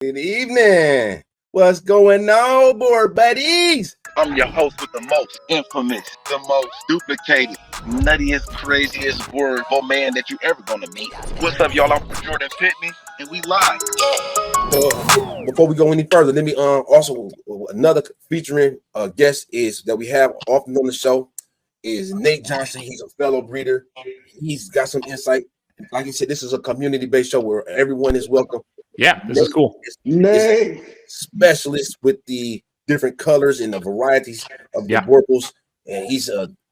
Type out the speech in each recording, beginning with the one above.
Good evening. What's going on, board buddies? I'm your host with the most infamous, the most duplicated, nuttiest, craziest Boerboel man that you ever gonna meet. What's up, y'all? I'm Jordan Pitney, and we live. Before we go any further, let me also another featuring guest is that we have often on the show is Nate Johnson. He's a fellow breeder. He's got some insight. Like you said, this is a community-based show where everyone is welcome. Yeah, this is cool. Nate, specialist with the different colors and the varieties of the Boerboels, and he's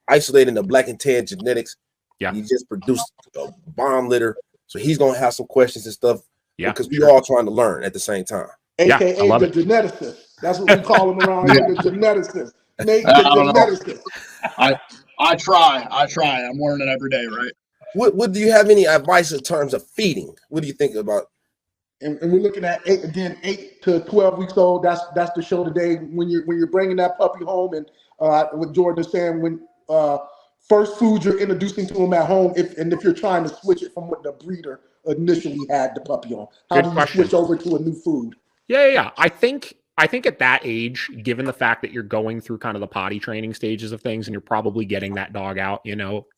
isolating the black and tan genetics. Yeah, he just produced a bomb litter, so he's gonna have some questions and stuff. Yeah, because we all trying to learn at the same time. AKA the geneticist. That's what we call him around here, the geneticist. Nate, the geneticist. I try. I'm learning every day, right? What do you have any advice in terms of feeding? What do you think about? And we're looking at 8 to 12 weeks old. That's the show today. When you're bringing that puppy home, and what Jordan is saying, when first food you're introducing to him at home, if you're trying to switch it from what the breeder initially had the puppy on, how do you switch over to a new food? Yeah. I think at that age, given the fact that you're going through kind of the potty training stages of things, and you're probably getting that dog out,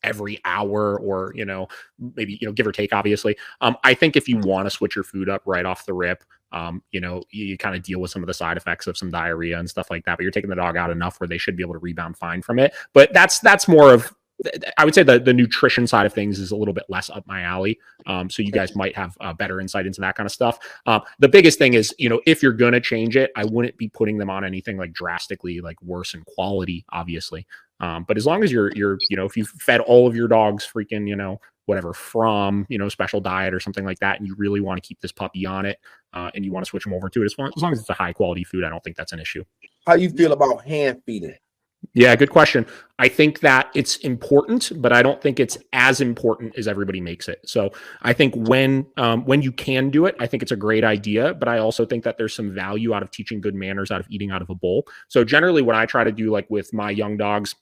every hour or, maybe, give or take, obviously. I think if you want to switch your food up right off the rip, you kind of deal with some of the side effects of some diarrhea and stuff like that, but you're taking the dog out enough where they should be able to rebound fine from it. But that's more of, I would say the nutrition side of things is a little bit less up my alley. So you guys might have better insight into that kind of stuff. The biggest thing is, if you're going to change it, I wouldn't be putting them on anything like drastically like worse in quality, obviously. But as long as you're, if you've fed all of your dogs freaking, whatever from, special diet or something like that, and you really want to keep this puppy on it, and you want to switch them over to it, as long as it's a high quality food, I don't think that's an issue. How you feel about hand feeding? Yeah, good question. I think that it's important, but I don't think it's as important as everybody makes it. So I think when you can do it, I think it's a great idea, but I also think that there's some value out of teaching good manners, out of eating out of a bowl. So generally what I try to do, like with my young dogs,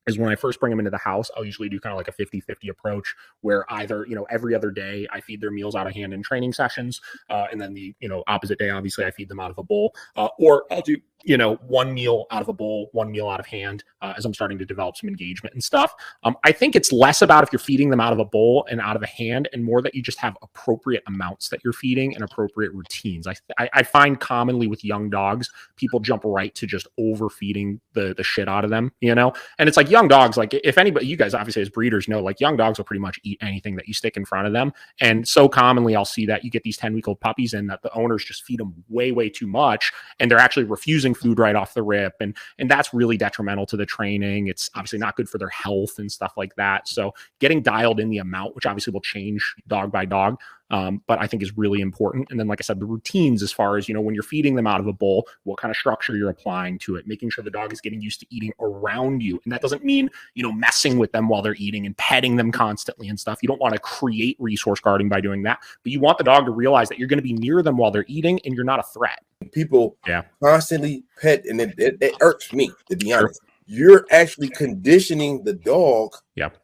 is when I first bring them into the house, I'll usually do kind of like a 50-50 approach where either, every other day I feed their meals out of hand in training sessions. And then the, opposite day, obviously I feed them out of a bowl, or I'll do, one meal out of a bowl, one meal out of hand, as I'm starting to develop some engagement and stuff. I think it's less about if you're feeding them out of a bowl and out of a hand, and more that you just have appropriate amounts that you're feeding and appropriate routines. I find commonly with young dogs, people jump right to just overfeeding the shit out of them, and it's like young dogs, like if anybody, you guys obviously as breeders know, like young dogs will pretty much eat anything that you stick in front of them. And so commonly I'll see that you get these 10-week-old puppies and that the owners just feed them way too much, and they're actually refusing food right off the rip, and that's really detrimental to the training. It's obviously not good for their health and stuff like that. So getting dialed in the amount, which obviously will change dog by dog, but I think is really important. And then, like I said, the routines, as far as, when you're feeding them out of a bowl, what kind of structure you're applying to it, making sure the dog is getting used to eating around you. And that doesn't mean, messing with them while they're eating and petting them constantly and stuff. You don't want to create resource guarding by doing that, but you want the dog to realize that you're going to be near them while they're eating and you're not a threat. People constantly pet, and it irks me, to be honest. You're actually conditioning the dog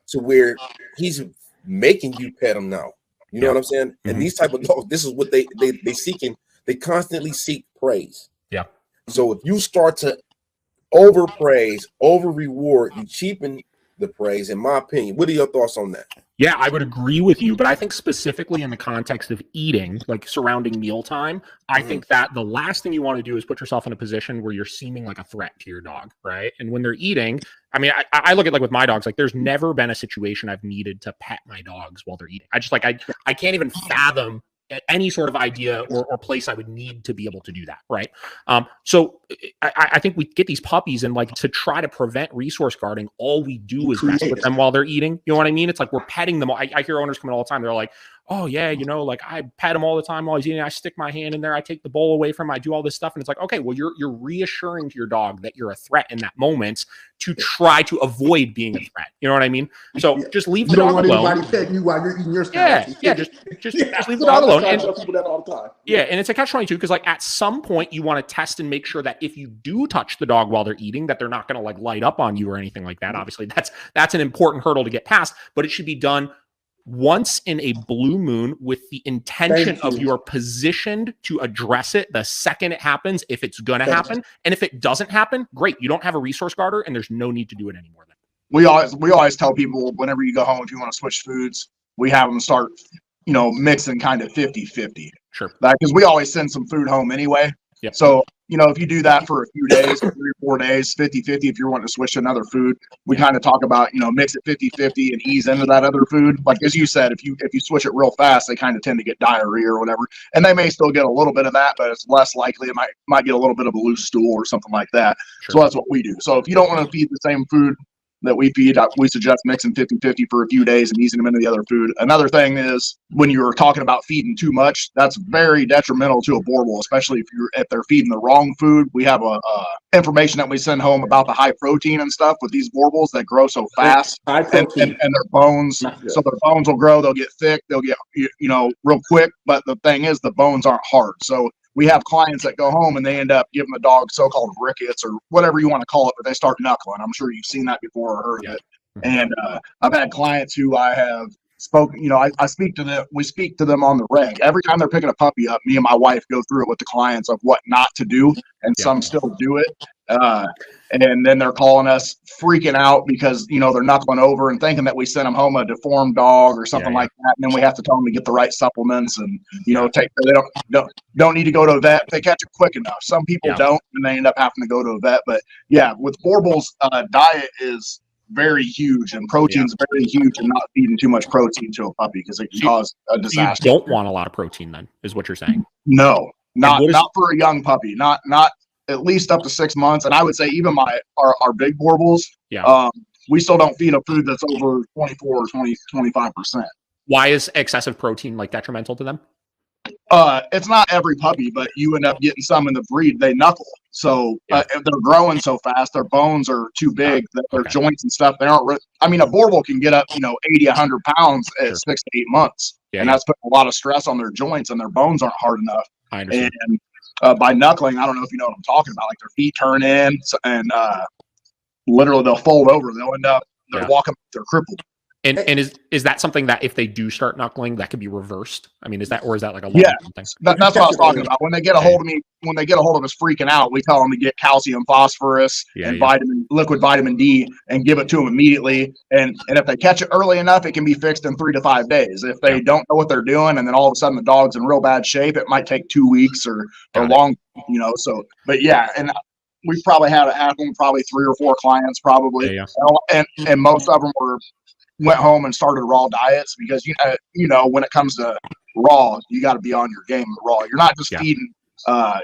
to where he's making you pet him now. You know what I'm saying? And these type of dogs, this is what they seeking. They constantly seek praise. Yeah. So if you start to overpraise, over reward, you cheapen the praise, in my opinion. What are your thoughts on that? Yeah, I would agree with you, but I think specifically in the context of eating, like surrounding mealtime, I think that the last thing you want to do is put yourself in a position where you're seeming like a threat to your dog, right? And when they're eating, I mean, I look at like with my dogs, like there's never been a situation I've needed to pet my dogs while they're eating. I just like, I can't even fathom any sort of idea or place I would need to be able to do that, right? So I think we get these puppies, and like to try to prevent resource guarding, all we do is mess with them while they're eating. You know what I mean? It's like we're petting them. I hear owners coming all the time. They're like, oh yeah, like I pet him all the time while he's eating. I stick my hand in there. I take the bowl away from him. I do all this stuff. And it's like, okay, well, you're reassuring to your dog that you're a threat in that moment to try to avoid being a threat. You know what I mean? So just leave the dog alone. You don't want anybody petting you while you're eating your stuff. Just leave the dog alone. I tell people that all the time. Yeah, and it's a catch-22 because like at some point you want to test and make sure that if you do touch the dog while they're eating, that they're not going to like light up on you or anything like that. Obviously, that's an important hurdle to get past, but it should be done once in a blue moon with the intention of you're positioned to address it the second it happens, if it's going to happen. And if it doesn't happen, great. You don't have a resource guarder and there's no need to do it anymore. Then. We always tell people whenever you go home, if you want to switch foods, we have them start, mixing kind of 50-50. Sure. Because we always send some food home anyway. Yep. So, if you do that for a few days, 3 or 4 days, 50-50, if you're wanting to switch to another food, we kind of talk about, mix it 50-50 and ease into that other food. Like, as you said, if you switch it real fast, they kind of tend to get diarrhea or whatever. And they may still get a little bit of that, but it's less likely. It might get a little bit of a loose stool or something like that. Sure. So that's what we do. So if you don't want to feed the same food that we feed, we suggest mixing 50-50 for a few days and easing them into the other food. Another thing is when you're talking about feeding too much, that's very detrimental to a Boerboel, especially if they're feeding the wrong food. We have information that we send home about the high protein and stuff with these Boerboels that grow so fast, and their bones. So their bones will grow, they'll get thick, they'll get real quick. But the thing is, the bones aren't hard. So we have clients that go home and they end up giving the dog so-called rickets or whatever you want to call it, but they start knuckling. I'm sure you've seen that before or heard of it. And I've had clients who I have spoken, I speak to them, we speak to them on the reg. Every time they're picking a puppy up, me and my wife go through it with the clients of what not to do, and some still do it. And then they're calling us freaking out because, they're knuckling over and thinking that we sent them home a deformed dog or something like that. And then we have to tell them to get the right supplements and, they don't need to go to a vet if they catch it quick enough. Some people don't, and they end up having to go to a vet. But with Boerboels, diet is very huge, and protein's very huge, and not feeding too much protein to a puppy because it can cause a disaster. You don't want a lot of protein then, is what you're saying? No, not for a young puppy, not at least up to 6 months. And I would say even our big Boerboels, we still don't feed a food that's over 24 or 25%. Why is excessive protein detrimental to them? It's not every puppy, but you end up getting some in the breed. They knuckle. So if they're growing so fast, their bones are too big, that their joints and stuff, they aren't a Boerboel can get up, 80, 100 pounds at 6 to 8 months. And that's putting a lot of stress on their joints, and their bones aren't hard enough. I understand. And by knuckling, I don't know if you know what I'm talking about, their feet turn in and literally they'll fold over. They'll end up, they're walking, they're crippled. And is that something that if they do start knuckling, that could be reversed? Is that like a long-term thing? That's what I was talking about. When they get a hold of me, when they get a hold of us freaking out, we tell them to get calcium, phosphorus, and liquid vitamin D, and give it to them immediately. And if they catch it early enough, it can be fixed in 3 to 5 days. If they don't know what they're doing, and then all of a sudden the dog's in real bad shape, it might take 2 weeks or long. So, but and we've probably had it happen. Probably 3 or 4 clients, probably, and most of them went home and started raw diets because when it comes to raw, you got to be on your game with raw. You're not just feeding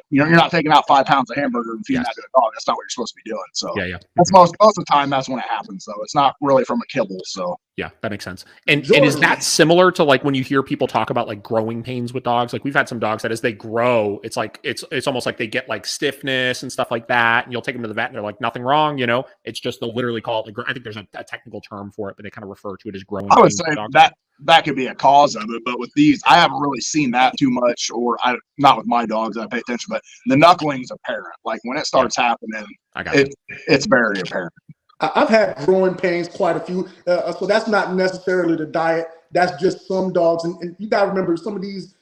you're not taking out 5 pounds of hamburger and feeding that to a dog. That's not what you're supposed to be doing. So that's most of the time that's when it happens. So it's not really from a kibble. So that makes sense. And is that similar to when you hear people talk about growing pains with dogs? We've had some dogs that as they grow, it's it's almost like they get stiffness and stuff like that. And you'll take them to the vet and they're like, nothing wrong. It's just they'll literally call it I think there's a technical term for it, but they kind of refer to it as growing. I would say that could be a cause of it, but with these, I haven't really seen that too much, or not with my dogs. I pay attention, but the knuckling's apparent. When it starts happening, it's very apparent. I've had growing pains, quite a few. So that's not necessarily the diet. That's just some dogs, and you got to remember some of these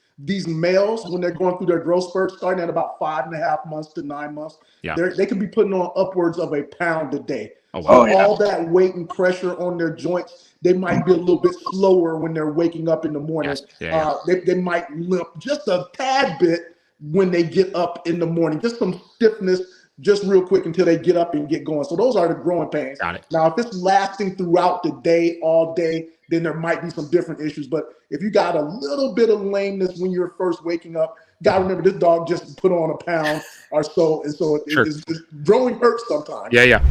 males when they're going through their growth spurt, starting at about 5.5 months to 9 months, they can be putting on upwards of 1 pound a day. Oh, wow. All that weight and pressure on their joints, they might be a little bit slower when they're waking up in the morning. They might limp just a tad bit when they get up in the morning. Just some stiffness, just real quick until they get up and get going. So those are the growing pains. Got it. Now, if it's lasting throughout the day, all day, then there might be some different issues. But if you got a little bit of lameness when you're first waking up, gotta remember this dog just put on 1 pound or so, and so it's growing hurts sometimes. Yeah.